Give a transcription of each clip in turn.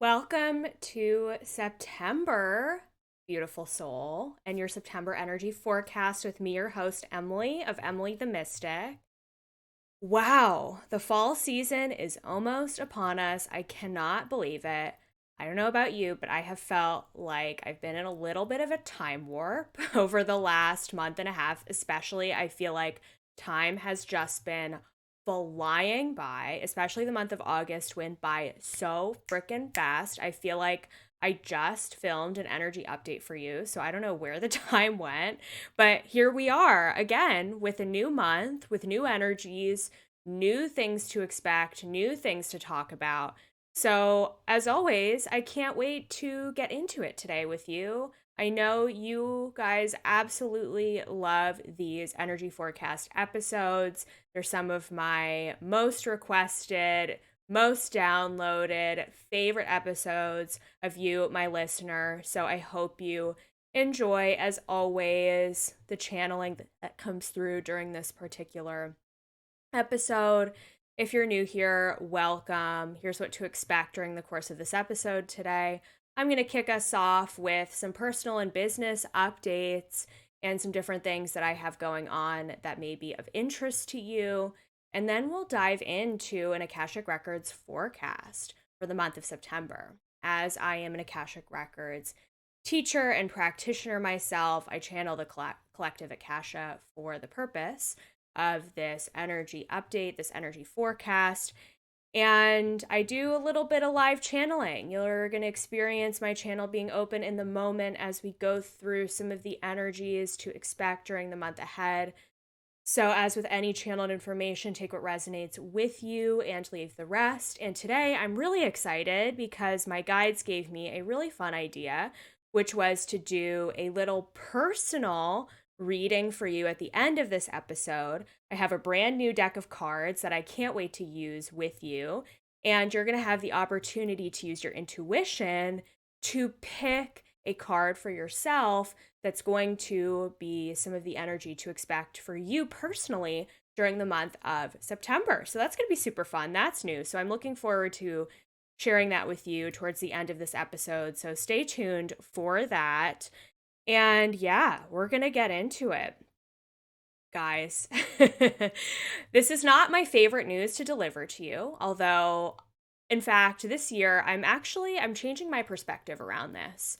Welcome to September, beautiful soul, and your September energy forecast with me, your host, Emily of Emily the Mystic. Wow, the fall season is almost upon us. I cannot believe it. I don't know about you, but I have felt like I've been in a little bit of a time warp over the last month and a half, especially. I feel like time has just been flying by, especially the month of August went by so freaking fast. I feel like I just filmed an energy update for you, so I don't know where the time went, but here we are again with a new month, with new energies, new things to expect, new things to talk about. So, as always, I can't wait to get into it today with you. I know you guys absolutely love these energy forecast episodes. They're some of my most requested, most downloaded, favorite episodes of you, my listener. So I hope you enjoy, as always, the channeling that comes through during this particular episode. If you're new here, welcome. Here's what to expect during the course of this episode today. I'm going to kick us off with some personal and business updates and some different things that I have going on that may be of interest to you. And then we'll dive into an Akashic Records forecast for the month of September. As I am an Akashic Records teacher and practitioner myself, I channel the collective Akasha for the purpose of this energy update, this energy forecast. And I do a little bit of live channeling. You're going to experience my channel being open in the moment as we go through some of the energies to expect during the month ahead. So, as with any channeled information, take what resonates with you and leave the rest. And today I'm really excited because my guides gave me a really fun idea, which was to do a little personal reading for you at the end of this episode. I have a brand new deck of cards that I can't wait to use with you. And you're going to have the opportunity to use your intuition to pick a card for yourself that's going to be some of the energy to expect for you personally during the month of September. So that's going to be super fun. That's new. So I'm looking forward to sharing that with you towards the end of this episode. So stay tuned for that. And yeah, we're going to get into it. Guys, this is not my favorite news to deliver to you, although in fact, this year I'm changing my perspective around this.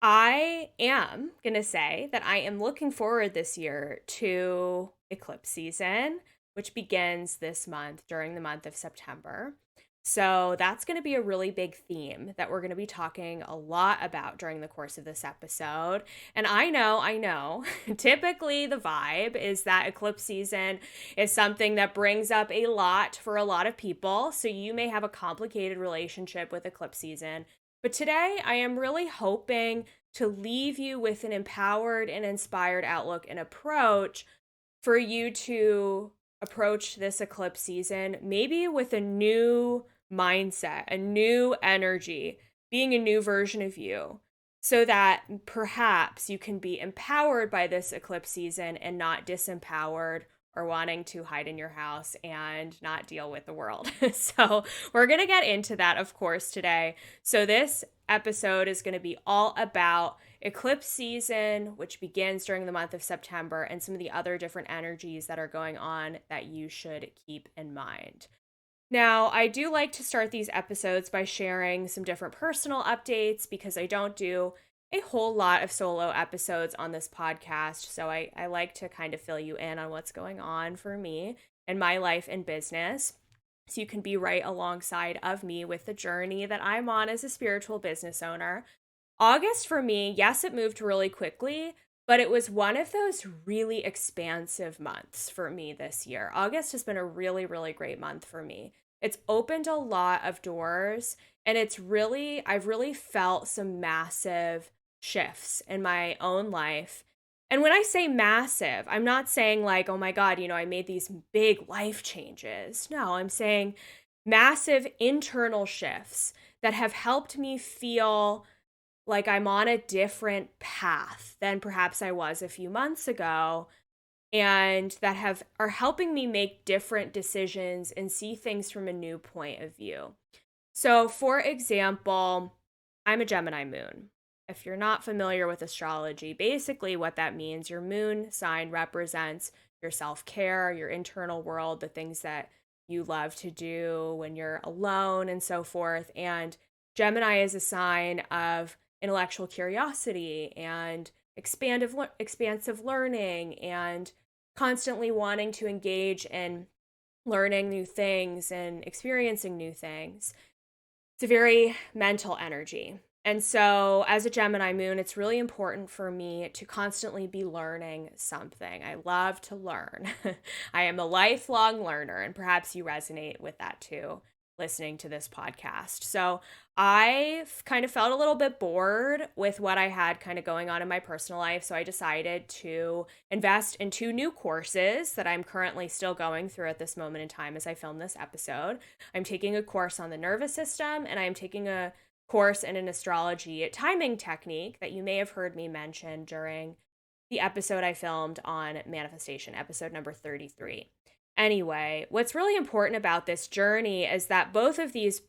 I am going to say that I am looking forward this year to eclipse season, which begins this month during the month of September. So that's going to be a really big theme that we're going to be talking a lot about during the course of this episode. And I know, typically the vibe is that eclipse season is something that brings up a lot for a lot of people. So you may have a complicated relationship with eclipse season. But today I am really hoping to leave you with an empowered and inspired outlook and approach for you to approach this eclipse season, maybe with a new mindset, a new energy, being a new version of you, so that perhaps you can be empowered by this eclipse season and not disempowered or wanting to hide in your house and not deal with the world. So, we're going to get into that, of course, today. So, this episode is going to be all about eclipse season, which begins during the month of September, and some of the other different energies that are going on that you should keep in mind. Now, I do like to start these episodes by sharing some different personal updates because I don't do a whole lot of solo episodes on this podcast. So I like to kind of fill you in on what's going on for me in my life and business. So you can be right alongside of me with the journey that I'm on as a spiritual business owner. August for me, yes, it moved really quickly, but it was one of those really expansive months for me this year. August has been a really, really great month for me. It's opened a lot of doors, and I've really felt some massive shifts in my own life. And when I say massive, I'm not saying like, oh my God, I made these big life changes. No, I'm saying massive internal shifts that have helped me feel like I'm on a different path than perhaps I was a few months ago, and that have are helping me make different decisions and see things from a new point of view. So, for example, I'm a Gemini moon. If you're not familiar with astrology, basically what that means, your moon sign represents your self care, your internal world, the things that you love to do when you're alone, and so forth. And Gemini is a sign of intellectual curiosity and expansive learning and constantly wanting to engage in learning new things and experiencing new things. It's a very mental energy. And so, as a Gemini moon, it's really important for me to constantly be learning something. I love to learn. I am a lifelong learner, and perhaps you resonate with that too, listening to this podcast. So, I kind of felt a little bit bored with what I had kind of going on in my personal life. So, I decided to invest in two new courses that I'm currently still going through at this moment in time as I film this episode. I'm taking a course on the nervous system, and I'm taking a course in an astrology timing technique that you may have heard me mention during the episode I filmed on manifestation, episode number 33. Anyway, what's really important about this journey is that both of these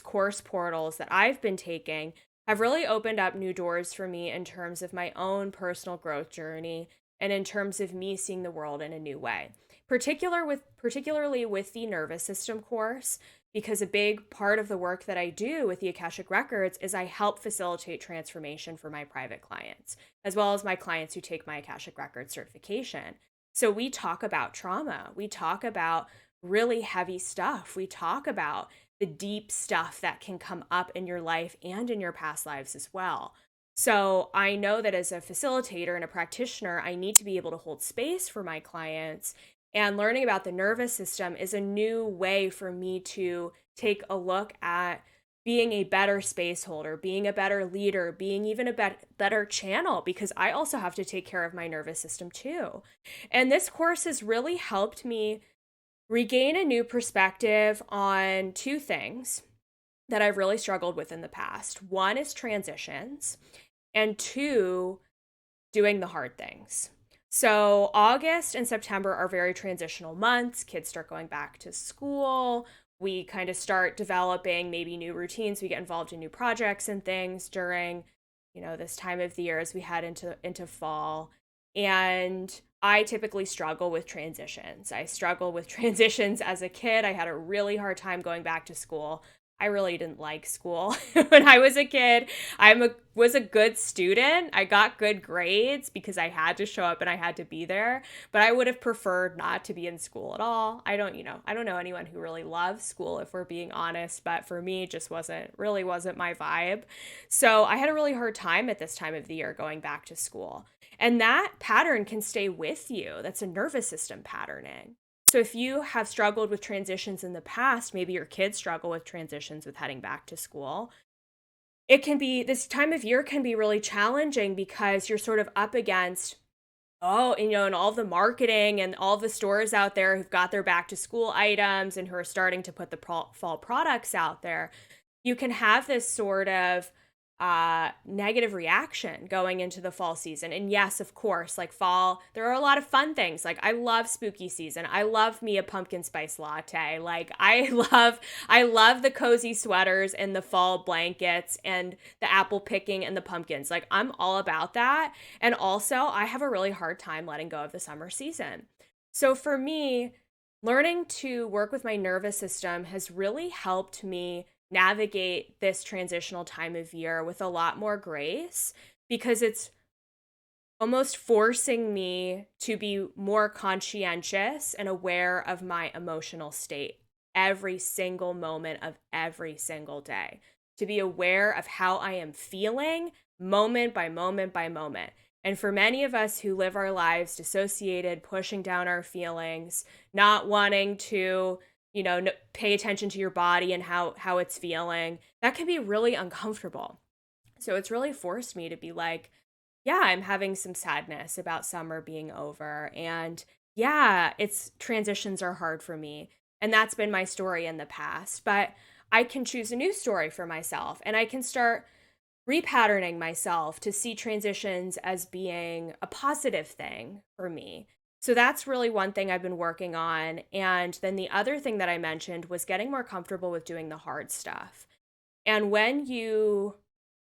course portals that I've been taking have really opened up new doors for me in terms of my own personal growth journey and in terms of me seeing the world in a new way. Particularly with the nervous system course, because a big part of the work that I do with the Akashic Records is I help facilitate transformation for my private clients, as well as my clients who take my Akashic Records certification. So we talk about trauma. We talk about really heavy stuff. We talk about the deep stuff that can come up in your life and in your past lives as well. So I know that as a facilitator and a practitioner, I need to be able to hold space for my clients, and learning about the nervous system is a new way for me to take a look at being a better space holder, being a better leader, being even a better channel, because I also have to take care of my nervous system too. And this course has really helped me regain a new perspective on two things that I've really struggled with in the past. One is transitions, and two, doing the hard things. So, August and September are very transitional months. Kids start going back to school. We kind of start developing maybe new routines. We get involved in new projects and things during, this time of the year as we head into fall. And I typically struggle with transitions. I struggle with transitions as a kid. I had a really hard time going back to school. I really didn't like school when I was a kid. Was a good student. I got good grades because I had to show up and I had to be there, but I would have preferred not to be in school at all. I don't know anyone who really loves school, if we're being honest, but for me it just wasn't my vibe. So I had a really hard time at this time of the year going back to school. And that pattern can stay with you. That's a nervous system patterning. So if you have struggled with transitions in the past, maybe your kids struggle with transitions with heading back to school, this time of year can be really challenging because you're sort of up against, and all the marketing and all the stores out there who've got their back to school items and who are starting to put the fall products out there. You can have this sort of negative reaction going into the fall season. And yes, of course, like fall, there are a lot of fun things. Like I love spooky season. I love me a pumpkin spice latte. Like I love the cozy sweaters and the fall blankets and the apple picking and the pumpkins. Like I'm all about that. And also, I have a really hard time letting go of the summer season. So for me, learning to work with my nervous system has really helped me navigate this transitional time of year with a lot more grace, because it's almost forcing me to be more conscientious and aware of my emotional state every single moment of every single day, to be aware of how I am feeling moment by moment by moment. And for many of us who live our lives dissociated, pushing down our feelings, not wanting to pay attention to your body and how it's feeling, that can be really uncomfortable. So it's really forced me to be like, yeah, I'm having some sadness about summer being over, and yeah, it's transitions are hard for me, and that's been my story in the past, but I can choose a new story for myself, and I can start repatterning myself to see transitions as being a positive thing for me. So that's really one thing I've been working on. And then the other thing that I mentioned was getting more comfortable with doing the hard stuff. And when you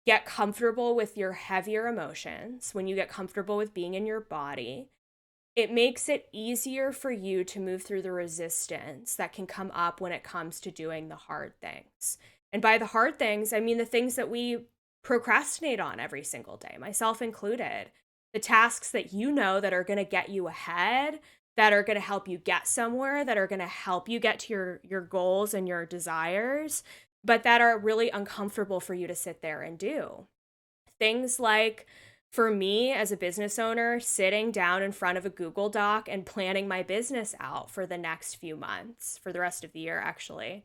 get comfortable with your heavier emotions, when you get comfortable with being in your body, it makes it easier for you to move through the resistance that can come up when it comes to doing the hard things. And by the hard things, I mean the things that we procrastinate on every single day, myself included. The tasks that you know that are going to get you ahead, that are going to help you get somewhere, that are going to help you get to your goals and your desires, but that are really uncomfortable for you to sit there and do. Things like, for me as a business owner, sitting down in front of a Google Doc and planning my business out for the next few months, for the rest of the year, actually,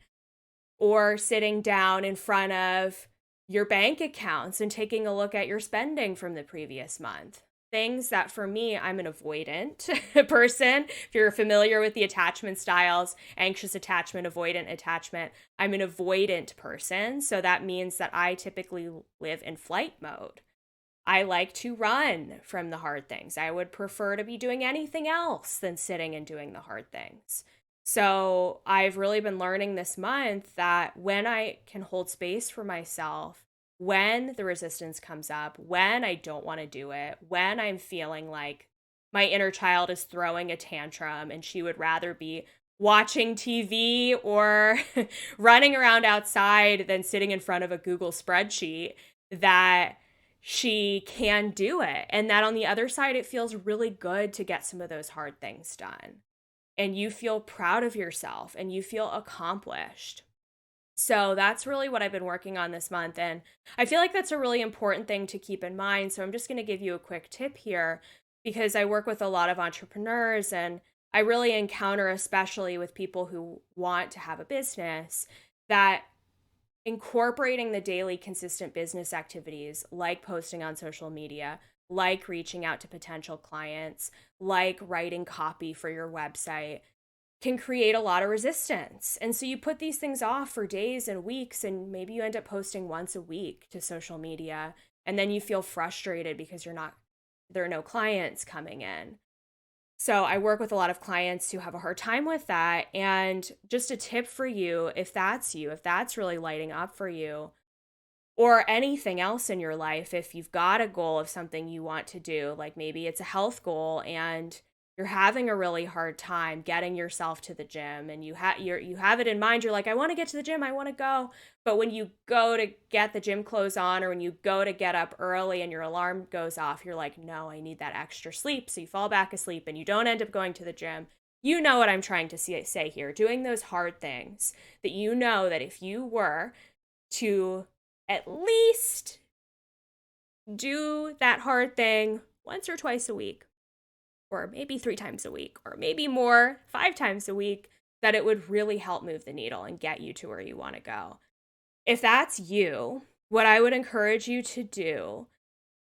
or sitting down in front of your bank accounts and taking a look at your spending from the previous month. Things that, for me, I'm an avoidant person. If you're familiar with the attachment styles, anxious attachment, avoidant attachment, I'm an avoidant person. So that means that I typically live in flight mode. I like to run from the hard things. I would prefer to be doing anything else than sitting and doing the hard things. So I've really been learning this month that when I can hold space for myself, when the resistance comes up, when I don't want to do it, when I'm feeling like my inner child is throwing a tantrum and she would rather be watching TV or running around outside than sitting in front of a Google spreadsheet, that she can do it. And that on the other side, it feels really good to get some of those hard things done. And you feel proud of yourself and you feel accomplished. So that's really what I've been working on this month. And I feel like that's a really important thing to keep in mind. So I'm just going to give you a quick tip here, because I work with a lot of entrepreneurs and I really encounter, especially with people who want to have a business, that incorporating the daily consistent business activities like posting on social media, like reaching out to potential clients, like writing copy for your website, can create a lot of resistance. And so you put these things off for days and weeks, and maybe you end up posting once a week to social media, and then you feel frustrated because there are no clients coming in. So I work with a lot of clients who have a hard time with that. And just a tip for you, if that's really lighting up for you, or anything else in your life, if you've got a goal of something you want to do, like maybe it's a health goal and you're having a really hard time getting yourself to the gym, and you have it in mind, you're like, I want to get to the gym, I want to go. But when you go to get the gym clothes on, or when you go to get up early and your alarm goes off, you're like, no, I need that extra sleep. So you fall back asleep and you don't end up going to the gym. You know what I'm trying to say here. Doing those hard things that you know that if you were to at least do that hard thing once or twice a week, or maybe 3 times a week, or maybe more, 5 times a week, that it would really help move the needle and get you to where you want to go. If that's you, what I would encourage you to do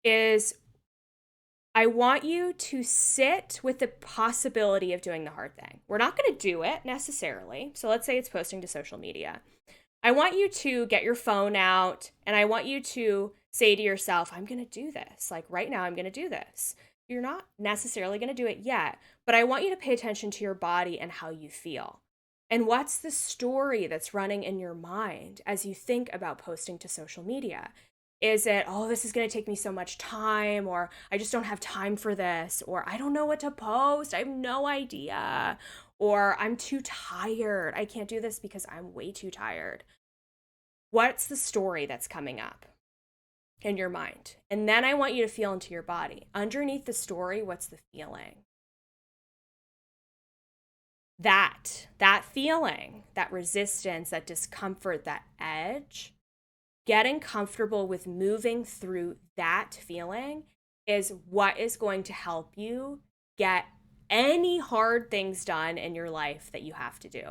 is, I want you to sit with the possibility of doing the hard thing. We're not going to do it necessarily. So let's say it's posting to social media. I want you to get your phone out and I want you to say to yourself, I'm going to do this. Like right now, I'm going to do this. You're not necessarily going to do it yet, but I want you to pay attention to your body and how you feel. And what's the story that's running in your mind as you think about posting to social media? Is it, oh, this is going to take me so much time, or I just don't have time for this, or I don't know what to post, I have no idea, or I'm too tired, I can't do this because I'm way too tired? What's the story that's coming up in your mind? And then I want you to feel into your body. Underneath the story, what's the feeling? That feeling, that resistance, that discomfort, that edge, getting comfortable with moving through that feeling is what is going to help you get any hard things done in your life that you have to do.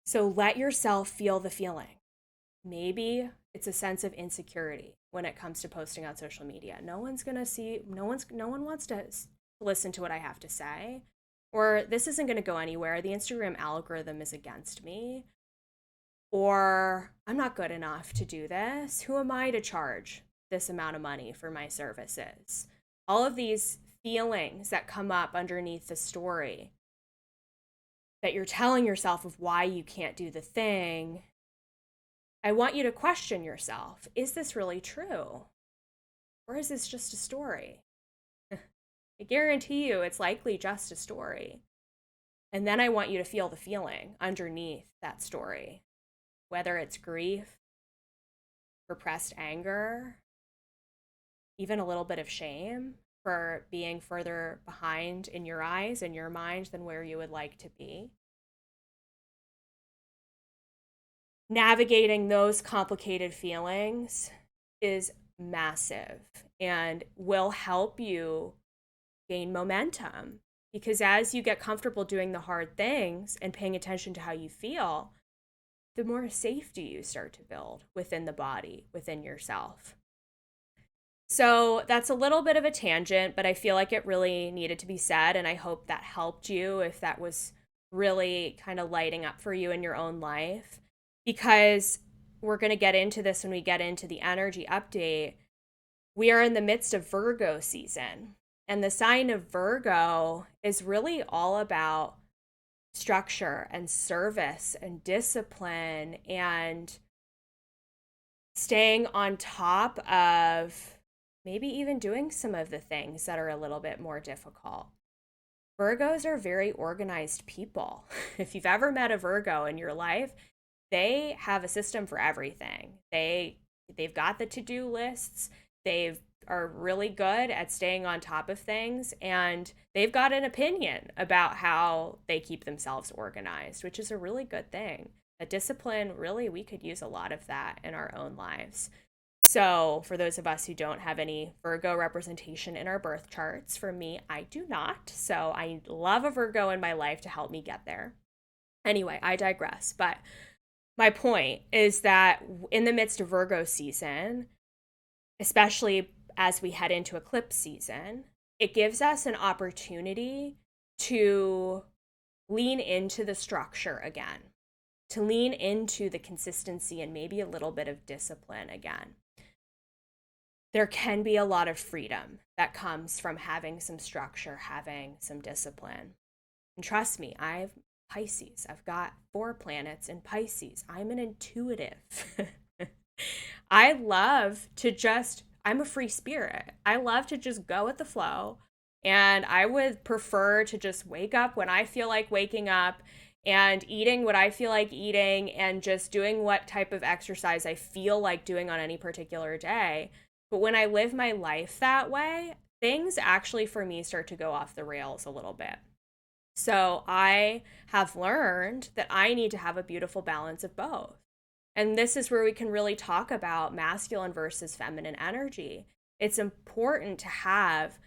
So let yourself feel the feeling. Maybe it's a sense of insecurity when it comes to posting on social media. No one wants to listen to what I have to say, or this isn't going to go anywhere. The Instagram algorithm is against me, or I'm not good enough to do this. Who am I to charge this amount of money for my services? All of these feelings that come up underneath the story that you're telling yourself of why you can't do the thing, I want you to question yourself. Is this really true? Or is this just a story? I guarantee you it's likely just a story. And then I want you to feel the feeling underneath that story, whether it's grief, repressed anger, even a little bit of shame for being further behind in your eyes and your mind than where you would like to be. Navigating those complicated feelings is massive and will help you gain momentum, because as you get comfortable doing the hard things and paying attention to how you feel, the more safety you start to build within the body, within yourself. So that's a little bit of a tangent, but I feel like it really needed to be said, and I hope that helped you if that was really kind of lighting up for you in your own life, because we're going to get into this when we get into the energy update. We are in the midst of Virgo season, and the sign of Virgo is really all about structure and service and discipline and staying on top of maybe even doing some of the things that are a little bit more difficult. Virgos are very organized people. If you've ever met a Virgo in your life, they have a system for everything. They've got the to-do lists. They are really good at staying on top of things, and they've got an opinion about how they keep themselves organized, which is a really good thing. A discipline, really, we could use a lot of that in our own lives. So for those of us who don't have any Virgo representation in our birth charts, for me, I do not. So I love a Virgo in my life to help me get there. Anyway, I digress. But my point is that in the midst of Virgo season, especially as we head into eclipse season, it gives us an opportunity to lean into the structure again, to lean into the consistency and maybe a little bit of discipline again. There can be a lot of freedom that comes from having some structure, having some discipline. And trust me, I've Pisces. I've got 4 planets in Pisces. I'm an intuitive. I love to just, I'm a free spirit. I love to just go with the flow. And I would prefer to just wake up when I feel like waking up and eating what I feel like eating and just doing what type of exercise I feel like doing on any particular day. But when I live my life that way, things actually for me start to go off the rails a little bit. So I have learned that I need to have a beautiful balance of both. And this is where we can really talk about masculine versus feminine energy. It's important to have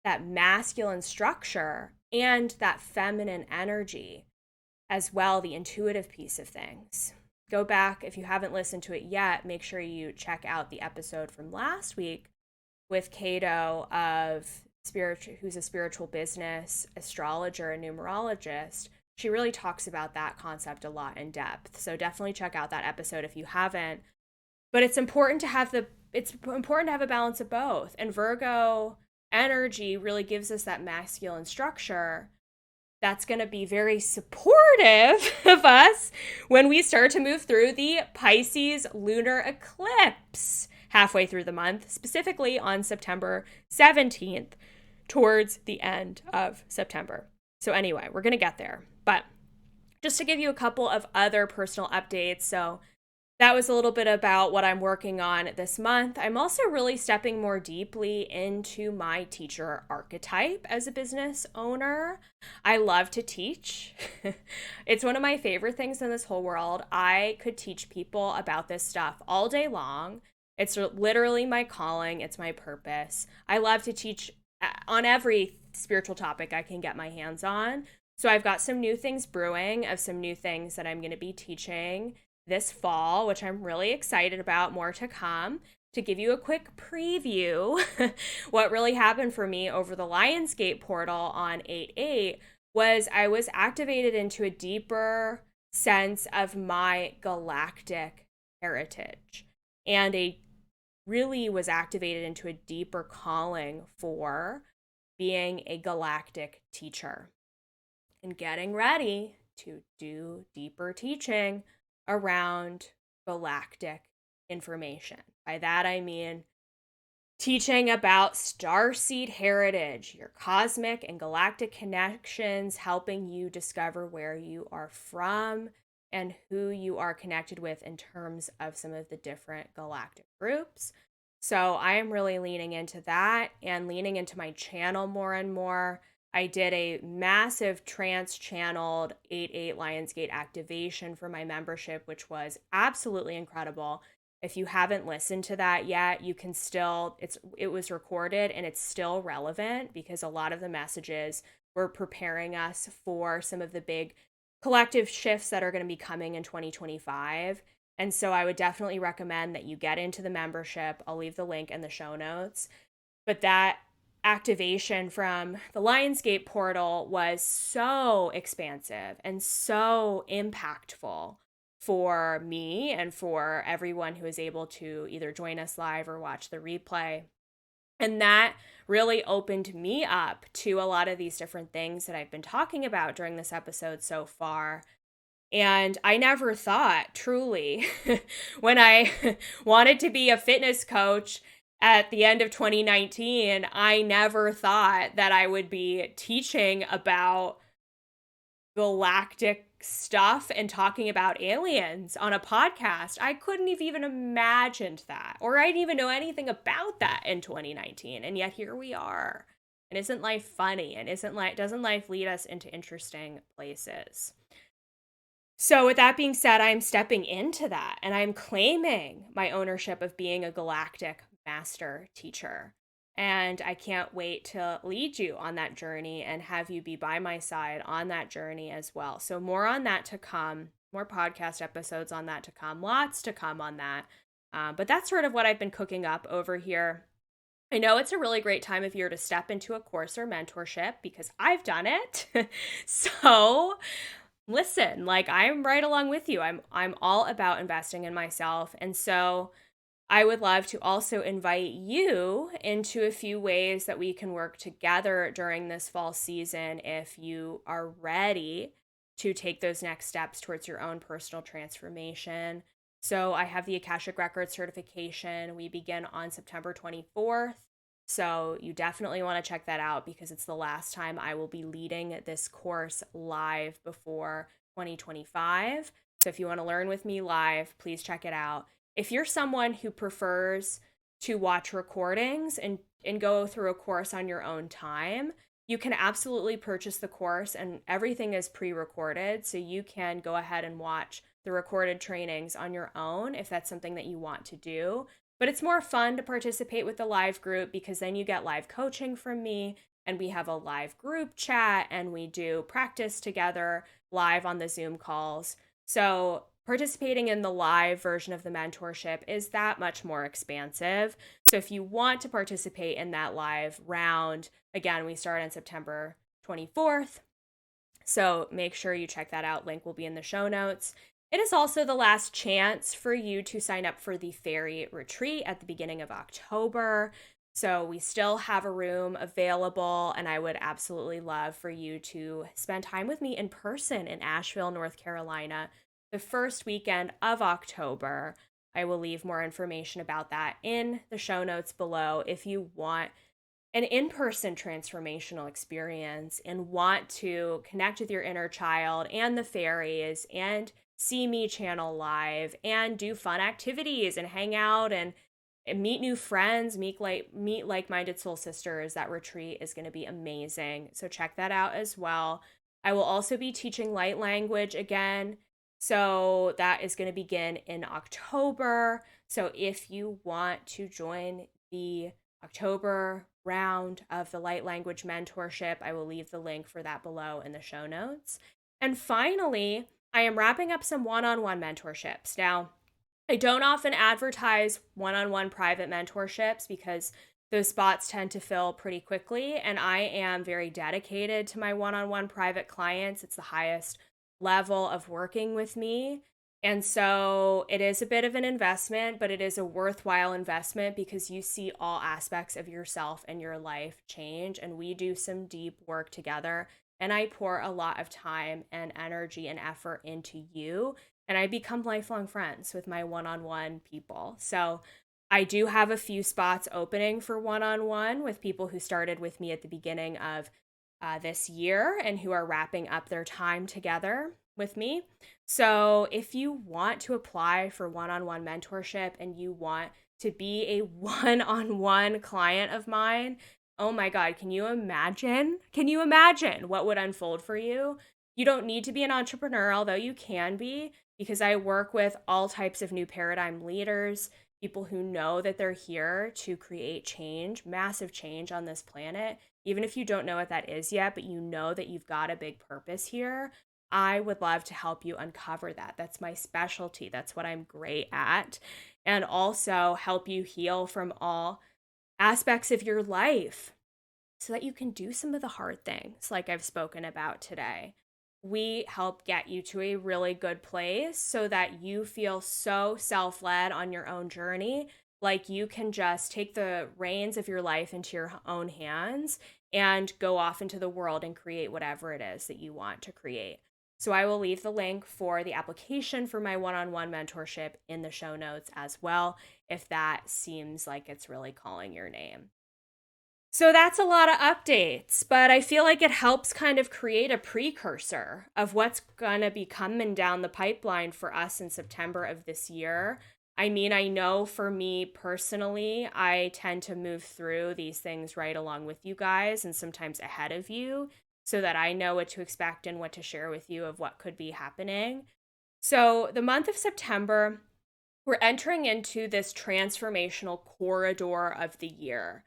that masculine structure and that feminine energy as well, the intuitive piece of things. Go back, if you haven't listened to it yet, make sure you check out the episode from last week with Cato who's a spiritual business astrologer and numerologist. She really talks about that concept a lot in depth. So definitely check out that episode if you haven't. But it's important to have a balance of both. And Virgo energy really gives us that masculine structure that's going to be very supportive of us when we start to move through the Pisces lunar eclipse halfway through the month, specifically on September 17th, towards the end of September. So anyway, we're going to get there. But just to give you a couple of other personal updates. So that was a little bit about what I'm working on this month. I'm also really stepping more deeply into my teacher archetype as a business owner. I love to teach. It's one of my favorite things in this whole world. I could teach people about this stuff all day long. It's literally my calling. It's my purpose. I love to teach on every spiritual topic I can get my hands on. So I've got some new things brewing of some new things that I'm going to be teaching this fall, which I'm really excited about, more to come. To give you a quick preview, what really happened for me over the Lionsgate portal on 8/8 was I was activated into a deeper sense of my galactic heritage, and really was activated into a deeper calling for being a galactic teacher and getting ready to do deeper teaching around galactic information. By that, I mean teaching about starseed heritage, your cosmic and galactic connections, helping you discover where you are from and who you are connected with in terms of some of the different galactic groups. So I am really leaning into that and leaning into my channel more and more. I did a massive trans-channeled 8/8 Lionsgate activation for my membership, which was absolutely incredible. If you haven't listened to that yet, you can still, it was recorded and it's still relevant because a lot of the messages were preparing us for some of the big collective shifts that are going to be coming in 2025. And so I would definitely recommend that you get into the membership. I'll leave the link in the show notes. But that activation from the Lionsgate portal was so expansive and so impactful for me and for everyone who is able to either join us live or watch the replay. And that really opened me up to a lot of these different things that I've been talking about during this episode so far. And I never thought, truly, when I wanted to be a fitness coach at the end of 2019, I never thought that I would be teaching about galactic stuff and talking about aliens on a podcast. I couldn't have even imagined that, or I didn't even know anything about that in 2019. And yet here we are. And isn't life funny? And doesn't life lead us into interesting places? So with that being said, I'm stepping into that and I'm claiming my ownership of being a galactic master teacher. And I can't wait to lead you on that journey and have you be by my side on that journey as well. So more on that to come, more podcast episodes on that to come, lots to come on that. But that's sort of what I've been cooking up over here. I know it's a really great time of year to step into a course or mentorship because I've done it. So listen, like I'm right along with you. I'm all about investing in myself. And so I would love to also invite you into a few ways that we can work together during this fall season if you are ready to take those next steps towards your own personal transformation. So I have the Akashic Records certification. We begin on September 24th. So you definitely want to check that out because it's the last time I will be leading this course live before 2025. So if you want to learn with me live, please check it out. If you're someone who prefers to watch recordings and go through a course on your own time, you can absolutely purchase the course and everything is pre-recorded. So you can go ahead and watch the recorded trainings on your own if that's something that you want to do. But it's more fun to participate with the live group because then you get live coaching from me and we have a live group chat and we do practice together live on the Zoom calls. So participating in the live version of the mentorship is that much more expansive. So if you want to participate in that live round, again, we start on September 24th. So make sure you check that out. Link will be in the show notes. It is also the last chance for you to sign up for the fairy retreat at the beginning of October. So we still have a room available, and I would absolutely love for you to spend time with me in person in Asheville, North Carolina, the first weekend of October. I will leave more information about that in the show notes below if you want an in-person transformational experience and want to connect with your inner child and the fairies and see me channel live and do fun activities and hang out and meet new friends, meet like-minded soul sisters. That retreat is going to be amazing. So check that out as well. I will also be teaching light language again. So that is going to begin in October. So if you want to join the October round of the light language mentorship, I will leave the link for that below in the show notes. And finally, I am wrapping up some one-on-one mentorships. Now, I don't often advertise one-on-one private mentorships because those spots tend to fill pretty quickly, and I am very dedicated to my one-on-one private clients. It's the highest level of working with me. And so it is a bit of an investment, but it is a worthwhile investment because you see all aspects of yourself and your life change. And we do some deep work together. And I pour a lot of time and energy and effort into you. And I become lifelong friends with my one on one people. So I do have a few spots opening for one on one with people who started with me at the beginning of this year and who are wrapping up their time together with me. So, if you want to apply for one on one mentorship and you want to be a one on one client of mine, oh my God, can you imagine? Can you imagine what would unfold for you? You don't need to be an entrepreneur, although you can be, because I work with all types of new paradigm leaders, people who know that they're here to create change, massive change on this planet. Even if you don't know what that is yet, but you know that you've got a big purpose here, I would love to help you uncover that. That's my specialty. That's what I'm great at. And also help you heal from all aspects of your life so that you can do some of the hard things like I've spoken about today. We help get you to a really good place so that you feel so self led on your own journey. Like you can just take the reins of your life into your own hands and go off into the world and create whatever it is that you want to create. So I will leave the link for the application for my one on one mentorship in the show notes as well, if that seems like it's really calling your name. So that's a lot of updates, but I feel like it helps kind of create a precursor of what's going to be coming down the pipeline for us in September of this year. I mean, I know for me personally, I tend to move through these things right along with you guys and sometimes ahead of you so that I know what to expect and what to share with you of what could be happening. So, the month of September, we're entering into this transformational corridor of the year.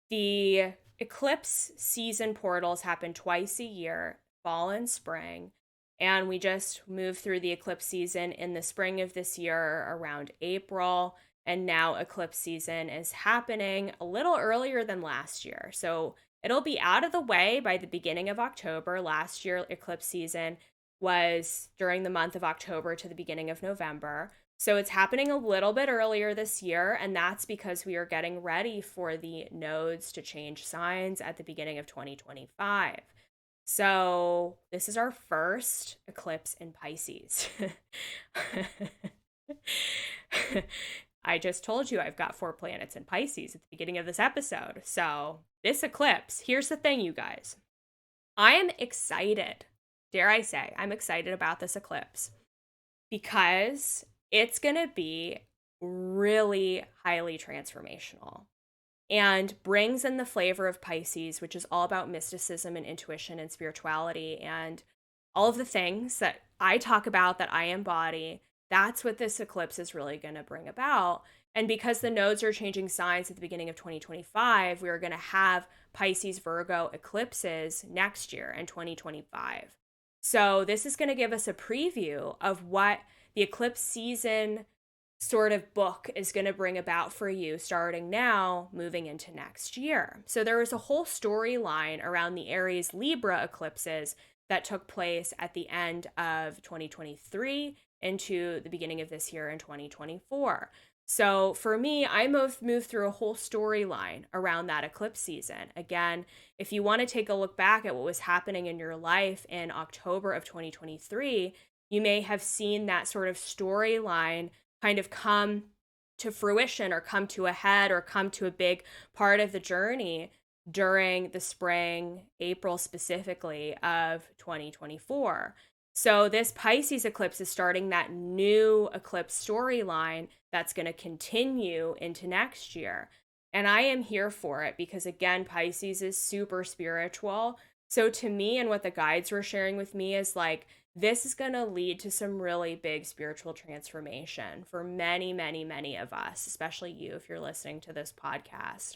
The eclipse season portals happen twice a year, fall and spring. And we just moved through the eclipse season in the spring of this year around April. And now eclipse season is happening a little earlier than last year. So it'll be out of the way by the beginning of October. Last year, eclipse season was during the month of October to the beginning of November. So it's happening a little bit earlier this year, and that's because we are getting ready for the nodes to change signs at the beginning of 2025. So this is our first eclipse in Pisces. I just told you I've got 4 planets in Pisces at the beginning of this episode. So this eclipse, here's the thing, you guys. I am excited. Dare I say, I'm excited about this eclipse because it's going to be really highly transformational and brings in the flavor of Pisces, which is all about mysticism and intuition and spirituality and all of the things that I talk about that I embody. That's what this eclipse is really going to bring about. And because the nodes are changing signs at the beginning of 2025, we are going to have Pisces Virgo eclipses next year in 2025. So this is going to give us a preview of what the eclipse season sort of book is going to bring about for you starting now, moving into next year. So there was a whole storyline around the Aries Libra eclipses that took place at the end of 2023 into the beginning of this year in 2024. So for me, I moved through a whole storyline around that eclipse season. Again, if you want to take a look back at what was happening in your life in October of 2023, you may have seen that sort of storyline kind of come to fruition or come to a head or come to a big part of the journey during the spring, April specifically, of 2024. So this Pisces eclipse is starting that new eclipse storyline that's going to continue into next year. And I am here for it because, again, Pisces is super spiritual. So to me, and what the guides were sharing with me is like, this is going to lead to some really big spiritual transformation for many, many, many of us, especially you if you're listening to this podcast.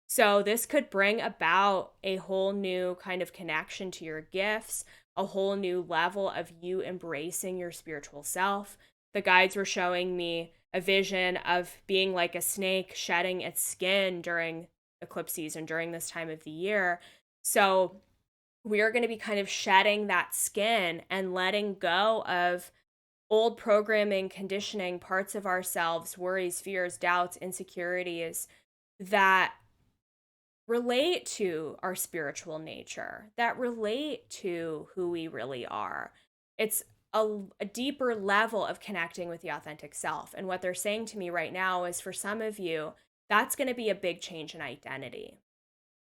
So, this could bring about a whole new kind of connection to your gifts, a whole new level of you embracing your spiritual self. The guides were showing me a vision of being like a snake shedding its skin during eclipse season, during this time of the year. So, we are going to be kind of shedding that skin and letting go of old programming, conditioning, parts of ourselves, worries, fears, doubts, insecurities that relate to our spiritual nature, that relate to who we really are. It's a deeper level of connecting with the authentic self. And what they're saying to me right now is for some of you, that's going to be a big change in identity.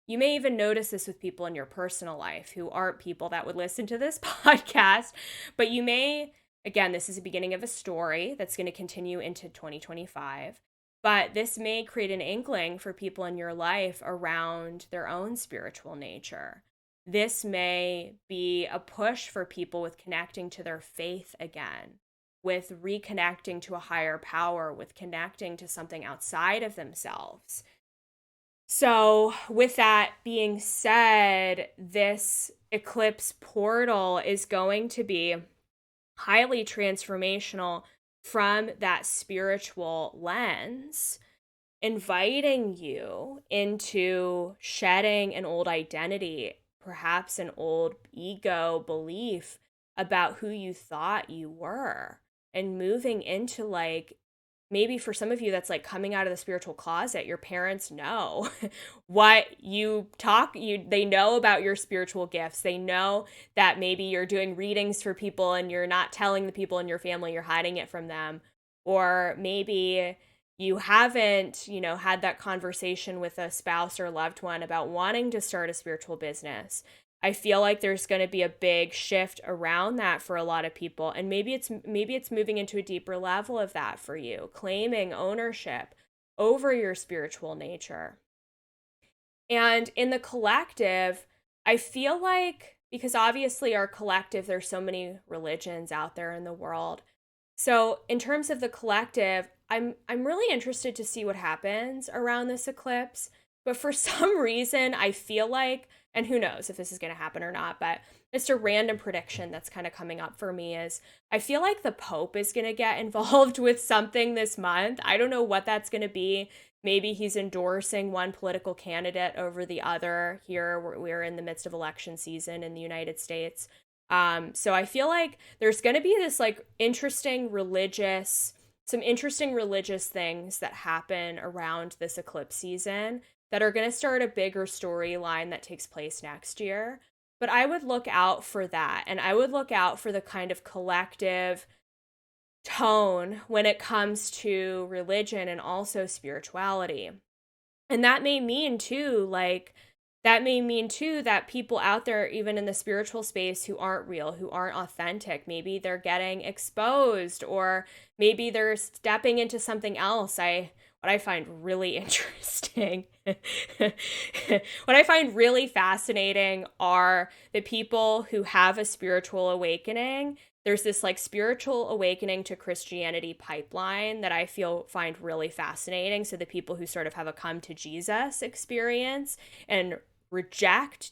You may even notice this with people in your personal life who aren't people that would listen to this podcast, but you may, again, this is the beginning of a story that's going to continue into 2025. But this may create an inkling for people in your life around their own spiritual nature. This may be a push for people with connecting to their faith again, with reconnecting to a higher power, with connecting to something outside of themselves. So, with that being said, this eclipse portal is going to be highly transformational from that spiritual lens, inviting you into shedding an old identity, perhaps an old ego belief about who you thought you were, and moving into like, maybe for some of you that's like coming out of the spiritual closet. Your parents know what they know about your spiritual gifts. They know that maybe you're doing readings for people and you're not telling the people in your family, you're hiding it from them. Or maybe you haven't, had that conversation with a spouse or loved one about wanting to start a spiritual business. I feel like there's going to be a big shift around that for a lot of people. And maybe it's moving into a deeper level of that for you, claiming ownership over your spiritual nature. And in the collective, I feel like, because obviously our collective, there's so many religions out there in the world. So in terms of the collective, I'm really interested to see what happens around this eclipse. But for some reason, I feel like, and who knows if this is going to happen or not, but it's a random prediction that's kind of coming up for me is I feel like the Pope is going to get involved with something this month. I don't know what that's going to be. Maybe he's endorsing one political candidate over the other. Here, we're in the midst of election season in the United States. So I feel like there's going to be this like some interesting religious things that happen around this eclipse season that are going to start a bigger storyline that takes place next year. But I would look out for that. And I would look out for the kind of collective tone when it comes to religion and also spirituality. And that may mean too, that people out there, even in the spiritual space, who aren't real, who aren't authentic, maybe they're getting exposed, or maybe they're stepping into something else. What I find really interesting, what I find really fascinating are the people who have a spiritual awakening. There's this like spiritual awakening to Christianity pipeline that I find really fascinating. So the people who sort of have a come to Jesus experience and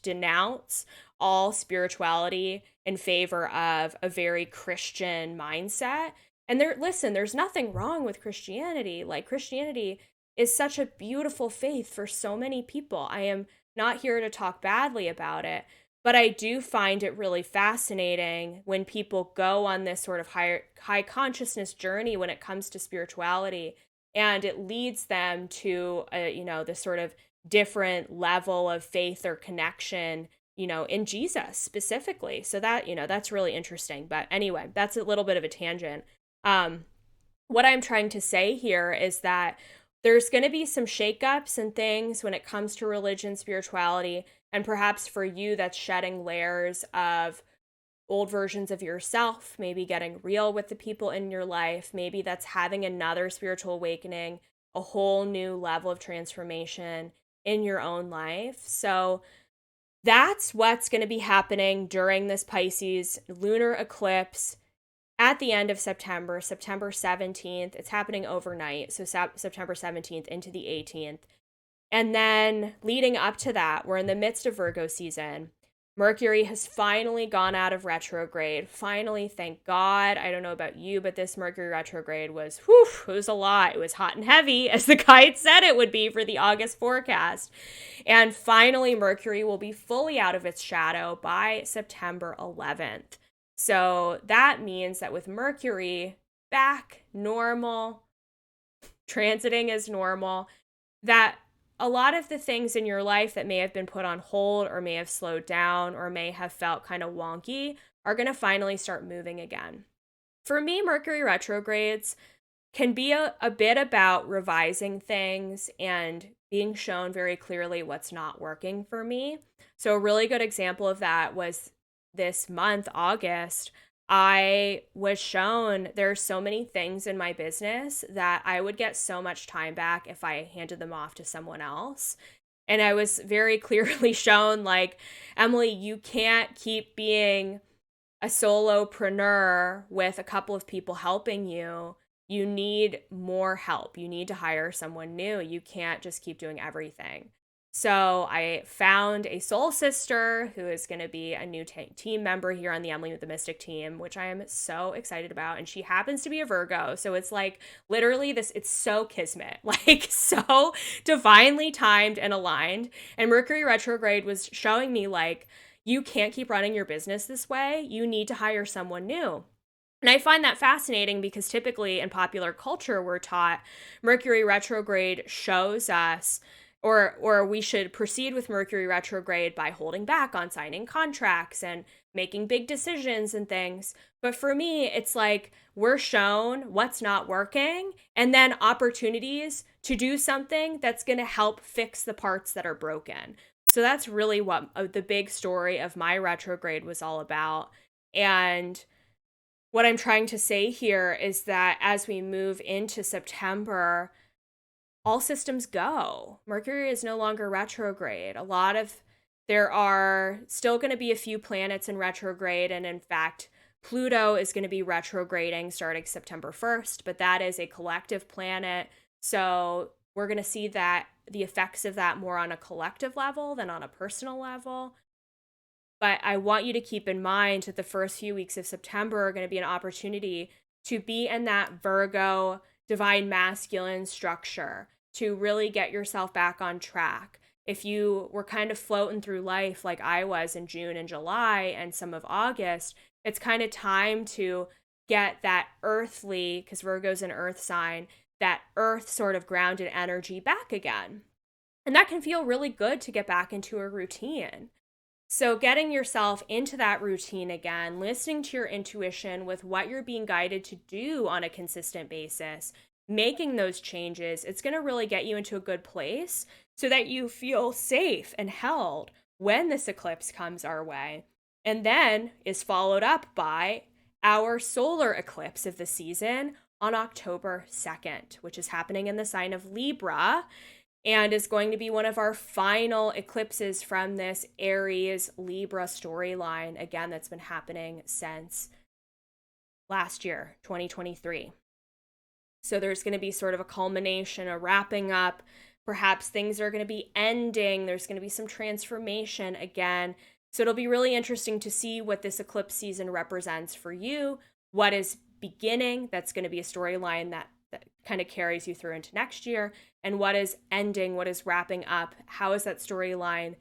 denounce all spirituality in favor of a very Christian mindset. And there's nothing wrong with Christianity. Like, Christianity is such a beautiful faith for so many people. I am not here to talk badly about it, but I do find it really fascinating when people go on this sort of high consciousness journey when it comes to spirituality, and it leads them to this sort of different level of faith or connection, in Jesus specifically. So that's really interesting. But anyway, that's a little bit of a tangent. What I'm trying to say here is that there's going to be some shakeups and things when it comes to religion, spirituality, and perhaps for you, that's shedding layers of old versions of yourself, maybe getting real with the people in your life. Maybe that's having another spiritual awakening, a whole new level of transformation in your own life. So that's what's going to be happening during this Pisces lunar eclipse at the end of September 17th. It's happening overnight, so September 17th into the 18th. And then leading up to that, we're in the midst of Virgo season. Mercury has finally gone out of retrograde. Finally, thank God. I don't know about you, but this Mercury retrograde was, it was a lot. It was hot and heavy, as the guide said it would be for the August forecast. And finally, Mercury will be fully out of its shadow by September 11th. So that means that with Mercury back normal, transiting as normal, that a lot of the things in your life that may have been put on hold or may have slowed down or may have felt kind of wonky are going to finally start moving again. For me, Mercury retrogrades can be a bit about revising things and being shown very clearly what's not working for me. So, a really good example of that was this month, August. I was shown there's so many things in my business that I would get so much time back if I handed them off to someone else. And I was very clearly shown, like, Emily, you can't keep being a solopreneur with a couple of people helping you. You need more help. You need to hire someone new. You can't just keep doing everything. So I found a soul sister who is going to be a new team member here on the Emily with the Mystic team, which I am so excited about. And she happens to be a Virgo. So it's like literally this, it's so kismet, like so divinely timed and aligned. And Mercury retrograde was showing me like, you can't keep running your business this way. You need to hire someone new. And I find that fascinating because typically in popular culture, we're taught Mercury retrograde shows us, or we should proceed with Mercury retrograde by holding back on signing contracts and making big decisions and things. But for me, it's like we're shown what's not working and then opportunities to do something that's going to help fix the parts that are broken. So that's really what the big story of my retrograde was all about. And what I'm trying to say here is that as we move into September, all systems go. Mercury is no longer retrograde. There are still going to be a few planets in retrograde. And in fact, Pluto is going to be retrograding starting September 1st, but that is a collective planet. So we're going to see that the effects of that more on a collective level than on a personal level. But I want you to keep in mind that the first few weeks of September are going to be an opportunity to be in that Virgo divine masculine structure, to really get yourself back on track. If you were kind of floating through life like I was in June and July and some of August, it's kind of time to get that earthly, because Virgo's an earth sign, that earth sort of grounded energy back again. And that can feel really good to get back into a routine. So, getting yourself into that routine again, listening to your intuition with what you're being guided to do on a consistent basis, making those changes, it's going to really get you into a good place so that you feel safe and held when this eclipse comes our way. And then is followed up by our solar eclipse of the season on October 2nd, which is happening in the sign of Libra and is going to be one of our final eclipses from this Aries Libra storyline, again, that's been happening since last year, 2023. So there's going to be sort of a culmination, a wrapping up. Perhaps things are going to be ending. There's going to be some transformation again. So it'll be really interesting to see what this eclipse season represents for you. What is beginning? That's going to be a storyline that kind of carries you through into next year. And what is ending? What is wrapping up? How is that storyline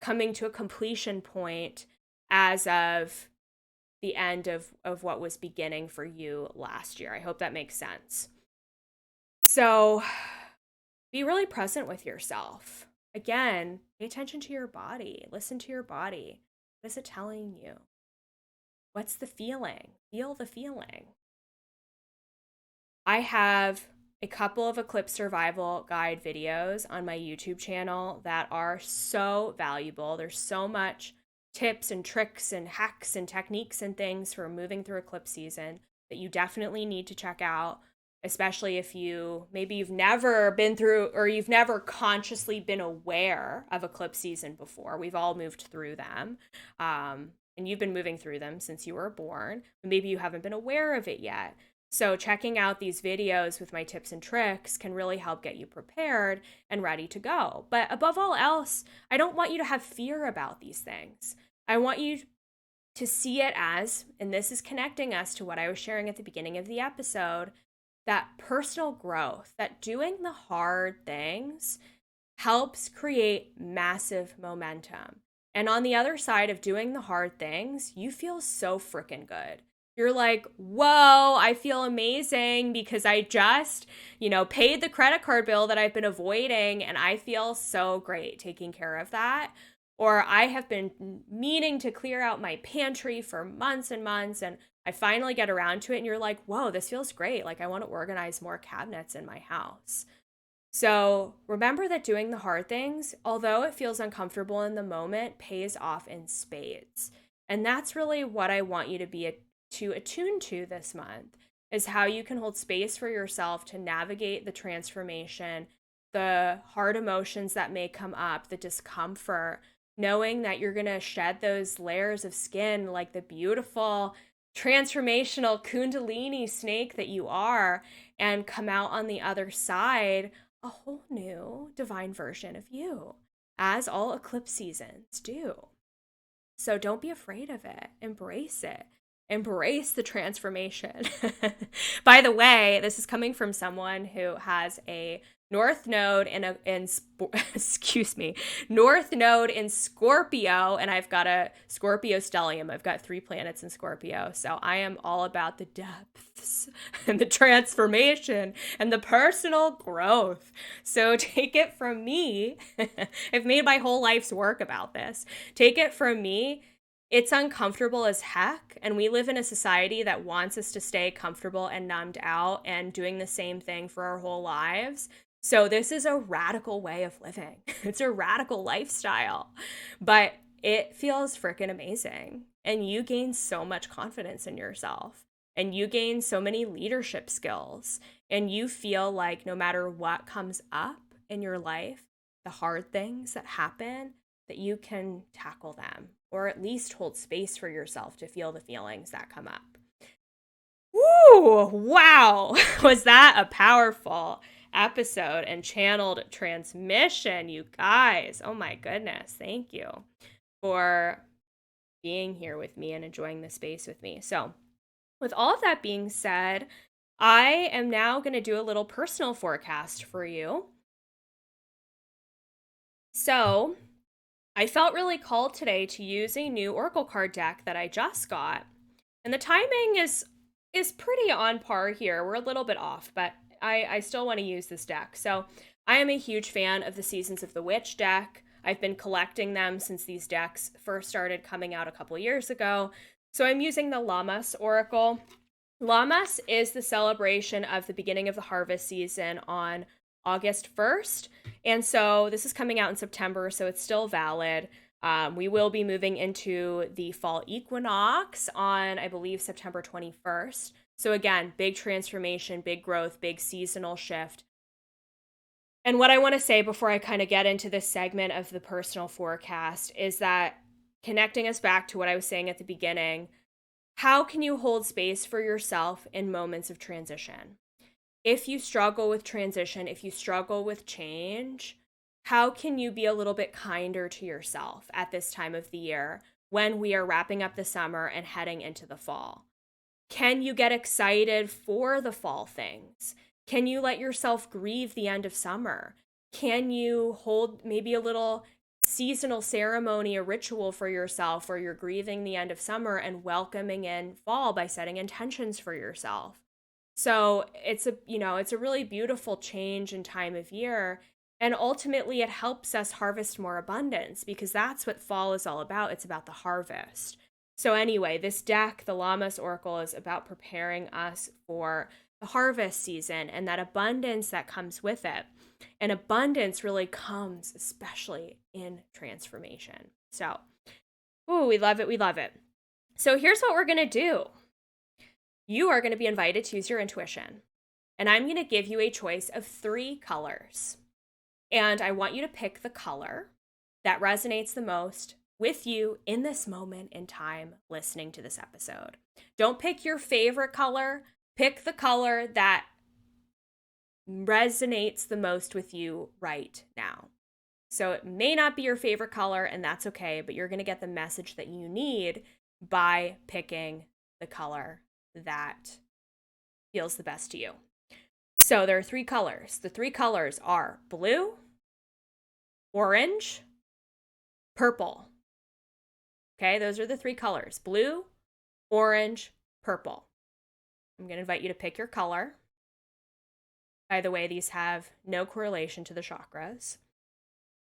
coming to a completion point as of the end of what was beginning for you last year? I hope that makes sense. So be really present with yourself. Again, pay attention to your body. Listen to your body. What is it telling you? What's the feeling? Feel the feeling. I have a couple of eclipse survival guide videos on my YouTube channel that are so valuable. There's so much tips and tricks and hacks and techniques and things for moving through eclipse season that you definitely need to check out, especially if you've never been through or you've never consciously been aware of eclipse season before. We've all moved through them. And you've been moving through them since you were born. Maybe you haven't been aware of it yet. So checking out these videos with my tips and tricks can really help get you prepared and ready to go. But above all else, I don't want you to have fear about these things. I want you to see it as, and this is connecting us to what I was sharing at the beginning of the episode, that personal growth, that doing the hard things helps create massive momentum. And on the other side of doing the hard things, you feel so freaking good. You're like, whoa, I feel amazing because I just, paid the credit card bill that I've been avoiding and I feel so great taking care of that. Or I have been meaning to clear out my pantry for months and months and I finally get around to it and you're like, whoa, this feels great. Like I want to organize more cabinets in my house. So remember that doing the hard things, although it feels uncomfortable in the moment, pays off in spades. And that's really what I want you to be attuned to this month is how you can hold space for yourself to navigate the transformation, the hard emotions that may come up, the discomfort, knowing that you're going to shed those layers of skin like the beautiful transformational kundalini snake that you are and come out on the other side a whole new divine version of you, as all eclipse seasons do. So don't be afraid of it. Embrace it. Embrace the transformation. By the way, this is coming from someone who has a North Node excuse me, North Node in Scorpio, and I've got a Scorpio stellium. I've got 3 planets in Scorpio, so I am all about the depths and the transformation and the personal growth. So take it from me. I've made my whole life's work about this. Take it from me. It's uncomfortable as heck, and we live in a society that wants us to stay comfortable and numbed out and doing the same thing for our whole lives. So this is a radical way of living. It's a radical lifestyle, but it feels freaking amazing. And you gain so much confidence in yourself, and you gain so many leadership skills, and you feel like no matter what comes up in your life, the hard things that happen, that you can tackle them or at least hold space for yourself to feel the feelings that come up. Woo! Wow! Was that a powerful episode and channeled transmission, you guys? Oh my goodness. Thank you for being here with me and enjoying the space with me. So, with all of that being said, I am now going to do a little personal forecast for you. So, I felt really called today to use a new Oracle card deck that I just got. And the timing is pretty on par here. We're a little bit off, but I still want to use this deck. So I am a huge fan of the Seasons of the Witch deck. I've been collecting them since these decks first started coming out a couple years ago. So I'm using the Lammas Oracle. Lammas is the celebration of the beginning of the harvest season on August 1st. And so this is coming out in September, so it's still valid. We will be moving into the fall equinox on, I believe, September 21st. So again, big transformation, big growth, big seasonal shift. And what I want to say before I kind of get into this segment of the personal forecast is that connecting us back to what I was saying at the beginning, how can you hold space for yourself in moments of transition? If you struggle with transition, if you struggle with change, how can you be a little bit kinder to yourself at this time of the year when we are wrapping up the summer and heading into the fall? Can you get excited for the fall things? Can you let yourself grieve the end of summer? Can you hold maybe a little seasonal ceremony, a ritual for yourself where you're grieving the end of summer and welcoming in fall by setting intentions for yourself? So it's a really beautiful change in time of year. And ultimately it helps us harvest more abundance because that's what fall is all about. It's about the harvest. So anyway, this deck, the Lammas Oracle, is about preparing us for the harvest season and that abundance that comes with it. And abundance really comes especially in transformation. So, we love it. We love it. So here's what we're going to do. You are going to be invited to use your intuition. And I'm going to give you a choice of 3 colors. And I want you to pick the color that resonates the most with you in this moment in time listening to this episode. Don't pick your favorite color. Pick the color that resonates the most with you right now. So it may not be your favorite color, and that's okay, but you're going to get the message that you need by picking the color that feels the best to you. So there are 3 colors. The 3 colors are blue, orange, purple. Okay, those are the three colors: blue, orange, purple. I'm going to invite you to pick your color. By the way, these have no correlation to the chakras.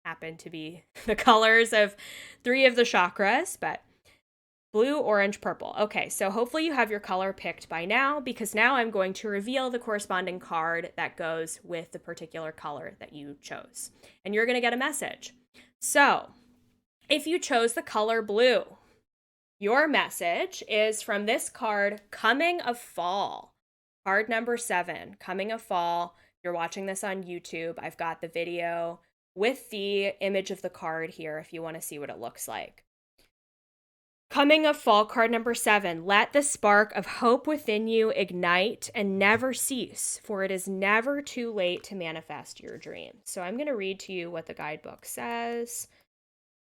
Happen to be the colors of 3 of the chakras, but blue, orange, purple. Okay, so hopefully you have your color picked by now, because now I'm going to reveal the corresponding card that goes with the particular color that you chose. And you're going to get a message. So, if you chose the color blue, your message is from this card, Coming of Fall. Card number 7, Coming of Fall. You're watching this on YouTube. I've got the video with the image of the card here if you want to see what it looks like. Coming of Fall, card number 7. Let the spark of hope within you ignite and never cease, for it is never too late to manifest your dreams. So I'm going to read to you what the guidebook says.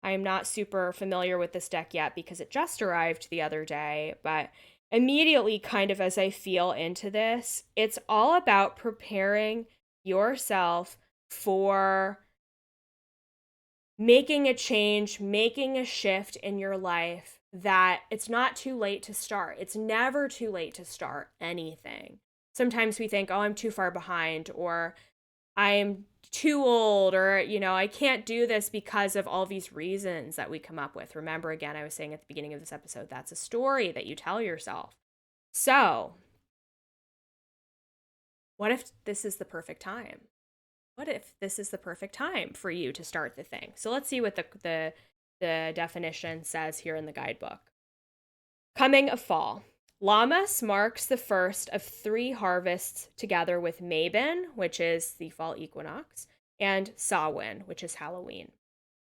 I am not super familiar with this deck yet because it just arrived the other day, but immediately, kind of as I feel into this, it's all about preparing yourself for making a change, making a shift in your life, that it's not too late to start. It's never too late to start anything. Sometimes we think, oh, I'm too far behind, or I'm too old, or, I can't do this because of all these reasons that we come up with. Remember, again, I was saying at the beginning of this episode, that's a story that you tell yourself. So, what if this is the perfect time? What if this is the perfect time for you to start the thing? So let's see what the definition says here in the guidebook. Coming of Fall. Lammas marks the first of 3 harvests together with Mabon, which is the fall equinox, and Samhain, which is Halloween.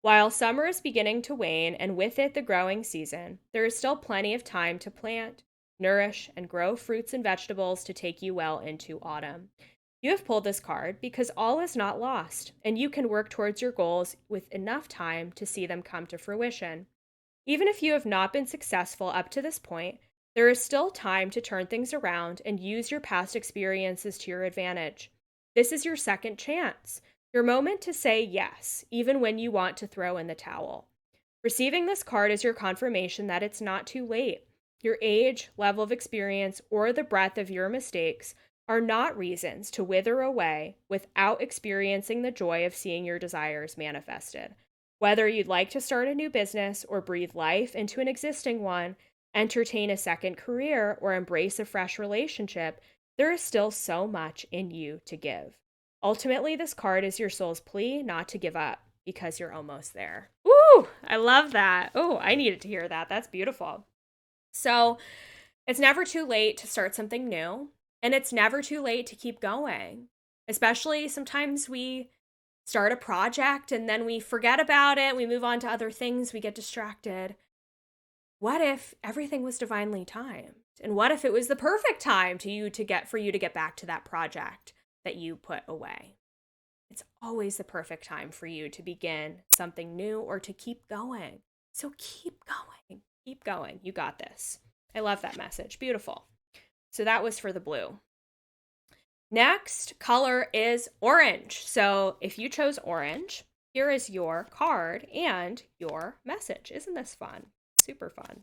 While summer is beginning to wane and with it the growing season, there is still plenty of time to plant, nourish, and grow fruits and vegetables to take you well into autumn. You have pulled this card because all is not lost, and you can work towards your goals with enough time to see them come to fruition. Even if you have not been successful up to this point, there is still time to turn things around and use your past experiences to your advantage. This is your second chance, your moment to say yes, even when you want to throw in the towel. Receiving this card is your confirmation that it's not too late. Your age, level of experience, or the breadth of your mistakes are not reasons to wither away without experiencing the joy of seeing your desires manifested. Whether you'd like to start a new business or breathe life into an existing one, entertain a second career, or embrace a fresh relationship, there is still so much in you to give. Ultimately, this card is your soul's plea not to give up, because you're almost there. Ooh, I love that. Oh, I needed to hear that. That's beautiful. So, it's never too late to start something new. And it's never too late to keep going. Especially sometimes we start a project and then we forget about it. We move on to other things. We get distracted. What if everything was divinely timed? And what if it was the perfect time for you to get back to that project that you put away? It's always the perfect time for you to begin something new or to keep going. So keep going. Keep going. You got this. I love that message. Beautiful. So that was for the blue. Next color is orange. So if you chose orange, here is your card and your message. Isn't this fun? Super fun.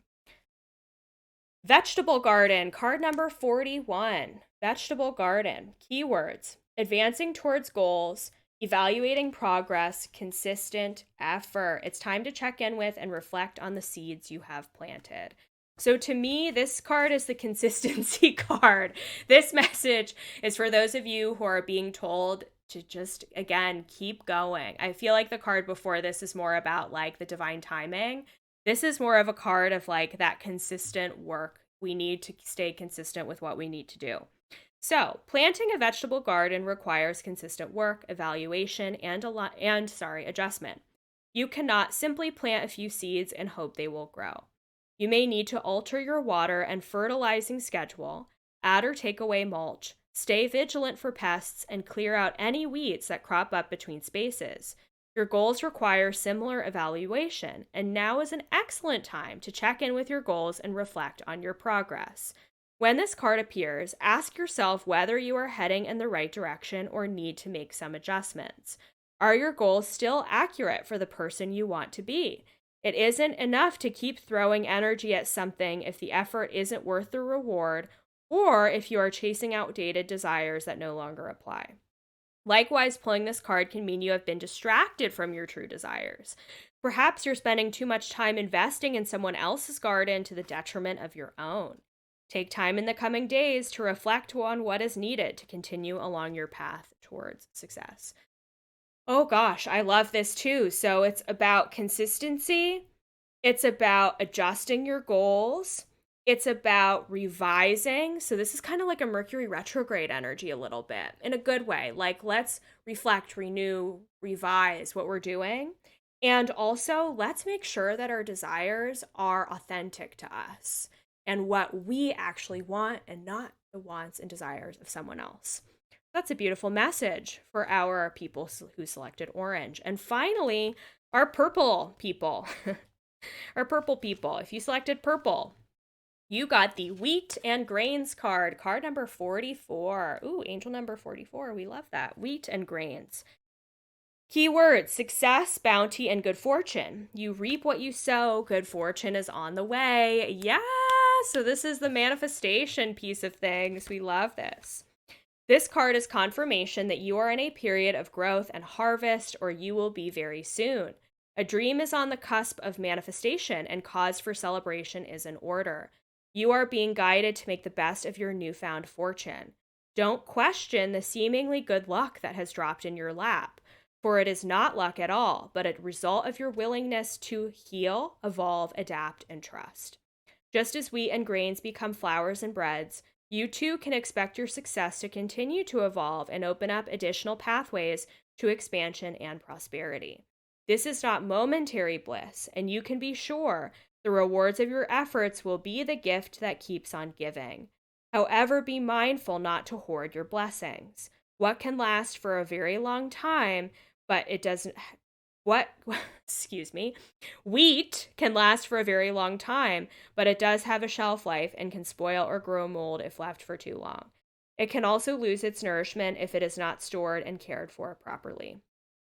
Vegetable garden, card number 41. Vegetable garden. Keywords: advancing towards goals, evaluating progress, consistent effort. It's time to check in with and reflect on the seeds you have planted. So to me, this card is the consistency card. This message is for those of you who are being told to just, again, keep going. I feel like the card before this is more about like the divine timing. This is more of a card of like that consistent work. We need to stay consistent with what we need to do. So planting a vegetable garden requires consistent work, evaluation, and adjustment. You cannot simply plant a few seeds and hope they will grow. You may need to alter your water and fertilizing schedule, add or take away mulch, stay vigilant for pests, and clear out any weeds that crop up between spaces. Your goals require similar evaluation, and now is an excellent time to check in with your goals and reflect on your progress. When this card appears, ask yourself whether you are heading in the right direction or need to make some adjustments. Are your goals still accurate for the person you want to be? It isn't enough to keep throwing energy at something if the effort isn't worth the reward, or if you are chasing outdated desires that no longer apply. Likewise, pulling this card can mean you have been distracted from your true desires. Perhaps you're spending too much time investing in someone else's garden to the detriment of your own. Take time in the coming days to reflect on what is needed to continue along your path towards success. Oh gosh, I love this too. So it's about consistency, it's about adjusting your goals, it's about revising. So this is kind of like a Mercury retrograde energy a little bit in a good way. Like, let's reflect, renew, revise what we're doing. And also, let's make sure that our desires are authentic to us and what we actually want and not the wants and desires of someone else. That's a beautiful message for our people who selected orange. And finally, our purple people. Our purple people. If you selected purple, you got the wheat and grains card, card number 44. Ooh, angel number 44. We love that. Wheat and grains. Keywords: success, bounty, and good fortune. You reap what you sow. Good fortune is on the way. Yeah. So this is the manifestation piece of things. We love this. This card is confirmation that you are in a period of growth and harvest, or you will be very soon. A dream is on the cusp of manifestation, and cause for celebration is in order. You are being guided to make the best of your newfound fortune. Don't question the seemingly good luck that has dropped in your lap, for it is not luck at all, but a result of your willingness to heal, evolve, adapt, and trust. Just as wheat and grains become flours and breads, you too can expect your success to continue to evolve and open up additional pathways to expansion and prosperity. This is not momentary bliss, and you can be sure the rewards of your efforts will be the gift that keeps on giving. However, be mindful not to hoard your blessings. What can last for a very long time, but it doesn't. Excuse me. Wheat can last for a very long time, but it does have a shelf life and can spoil or grow mold if left for too long. It can also lose its nourishment if it is not stored and cared for properly.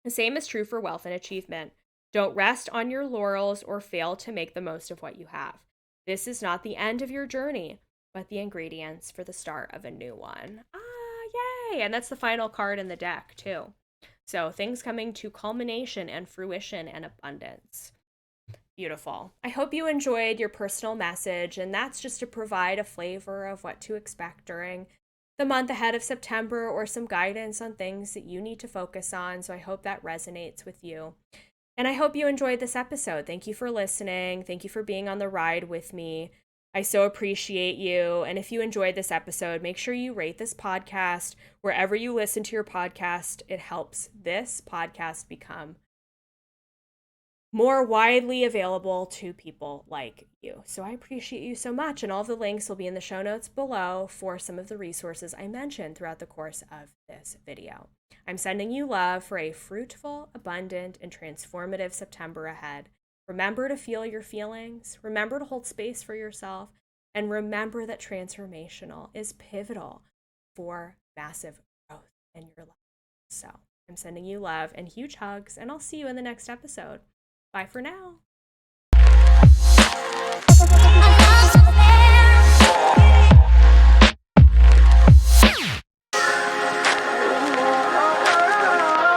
The same is true for wealth and achievement. Don't rest on your laurels or fail to make the most of what you have. This is not the end of your journey, but the ingredients for the start of a new one. Ah, yay! And that's the final card in the deck, too. So things coming to culmination and fruition and abundance. Beautiful. I hope you enjoyed your personal message, and that's just to provide a flavor of what to expect during the month ahead of September, or some guidance on things that you need to focus on. So I hope that resonates with you. And I hope you enjoyed this episode. Thank you for listening. Thank you for being on the ride with me. I so appreciate you. And if you enjoyed this episode, make sure you rate this podcast wherever you listen to your podcast. It helps this podcast become more widely available to people like you. So I appreciate you so much. And all the links will be in the show notes below for some of the resources I mentioned throughout the course of this video. I'm sending you love for a fruitful, abundant, and transformative September ahead. Remember to feel your feelings, remember to hold space for yourself, and remember that transformational is pivotal for massive growth in your life. So I'm sending you love and huge hugs, and I'll see you in the next episode. Bye for now.